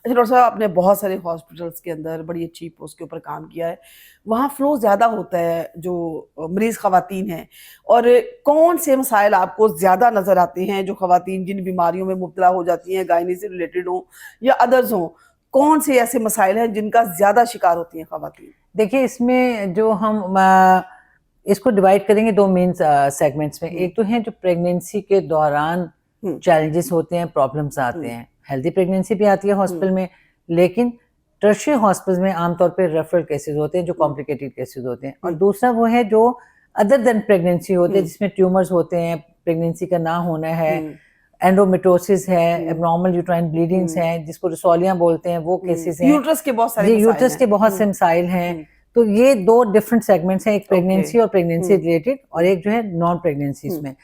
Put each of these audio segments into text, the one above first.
अच्छा डॉक्टर साहब, आपने बहुत सारे हॉस्पिटल्स के अंदर बड़ी अच्छी पोस्ट के ऊपर काम किया है। वहाँ फ्लो ज़्यादा होता है जो मरीज़ ख़वातीन हैं, और कौन से मसाइल आपको ज़्यादा नज़र आते हैं जो ख़वातीन जिन बीमारियों में मुब्तला हो जाती हैं, गायनी से रिलेटेड हों या अदर्स हों, कौन से ऐसे मसाइल हैं जिनका ज़्यादा शिकार होती हैं ख़वातीन? देखिए, इसमें जो हम इसको डिवाइड करेंगे दो मेन सेगमेंट्स में। एक तो है जो प्रेगनेंसी के दौरान हुँ, चैलेंजेस होते हैं, प्रॉब्लम्स आते हुँ, हैं। हेल्दी प्रेगनेंसी भी आती है हुँ, हॉस्पिटल में, लेकिन टर्शियरी हॉस्पिटल्स में आमतौर पे रेफरल केसेस होते हैं जो हुँ, कॉम्प्लिकेटेड केसेस होते हैं। और हुँ, दूसरा वो है जो अदर देन प्रेगनेंसी होते हैं, हुँ, जिसमें ट्यूमर्स होते हैं, प्रेगनेंसी का ना होना है, हुँ, एंडोमेट्रोसिस है, हुँ, एब्नॉर्मल यूट्राइन ब्लीडिंग्स हुँ, हैं, जिसको रसौलियाँ बोलते हैं, वो हुँ। केसेस हैं। यूट्रस के बहुत सारे ये मसाइल यूट्रस हैं। के बहुत हुँ, से मसाइल हैं। हुँ, तो ये दो डिफरेंट सेगमेंट्स हैं, एक ओके। प्रेगनेंसी और प्रेगनेंसी हुँ, रिलेटेड, और हुँ, एक जो है नॉन प्रेगनेंसीज हुँ, में।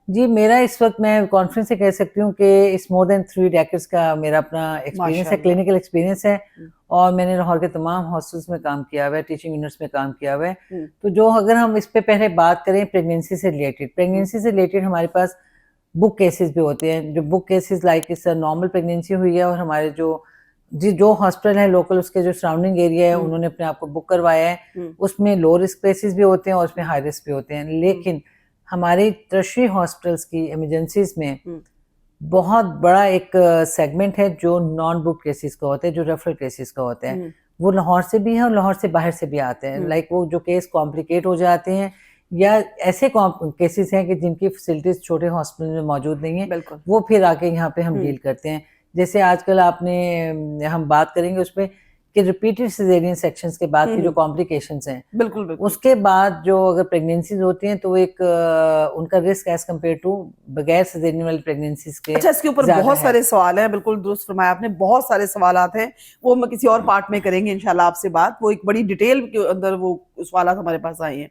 जी, मेरा इस वक्त मैं कॉन्फिडेंस से कह सकती हूँ कि इस मोर देन 3 डेकेड्स का मेरा अपना एक्सपीरियंस है, माशाअल्लाह। क्लिनिकल एक्सपीरियंस है। हुँ, और मैंने लाहौर के तमाम हॉस्टल्स में काम किया हुआ है, टीचिंग यूनिट्स में काम किया हुआ है। हुँ, तो जो अगर हम इस पे पहले बात करें हुँ, प्रेगनेंसी से रिलेटेड हमारे पास बुक केसेस भी होते हैं। जो बुक केसेस लाइक इस नॉर्मल प्रेगनेंसी हुई है और हमारे जो जी जो हॉस्पिटल है लोकल, उसके जो सराउंडिंग एरिया है, हुँ, उन्होंने अपने आप को बुक करवाया है। हुँ, उसमें लो रिस्क केसेस भी होते हैं और उसमें हुँ, हाई रिस्क भी होते हैं। हुँ, लेकिन हमारी टर्शियरी हॉस्पिटल्स की इमरजेंसीज में हुँ, बहुत बड़ा एक सेगमेंट है जो नॉन बुक केसेस का होता है, जो रेफरल केसेस का होता है। हुँ, वो लाहौर से भी है और लाहौर से बाहर से भी आते हैं। हुँ, लाइक वो जो केस कॉम्प्लिकेट हो जाते हैं, या ऐसे केसेस हैं कि जिनकी फैसिलिटीज छोटे हॉस्पिटल में मौजूद नहीं है, बिल्कुल। वो फिर आके यहाँ पे हम हुँ, डील करते हैं। जैसे आजकल आपने हम बात करेंगे उसपे कि रिपीटेड सिजेरियन सेक्शंस के बाद हुँ, की जो हुँ, कॉम्प्लिकेशंस हैं, बिल्कुल, बिल्कुल। उसके बाद जो अगर प्रेगनेंसीज होती हैं तो एक उनका रिस्क एज कम्पेयर टू बगैर सिजेरियन वाली प्रेगनेंसीज के अच्छा, इसके ऊपर ज़्यादा बहुत है। सारे सवाल हैं, बिल्कुल दुरुस्त फरमाया आपने, बहुत सारे सवालात हैं, वो हम किसी और पार्ट में करेंगे इंशाल्लाह आपसे बात, वो एक बड़ी डिटेल के अंदर वो सवालात हमारे पास आए हैं।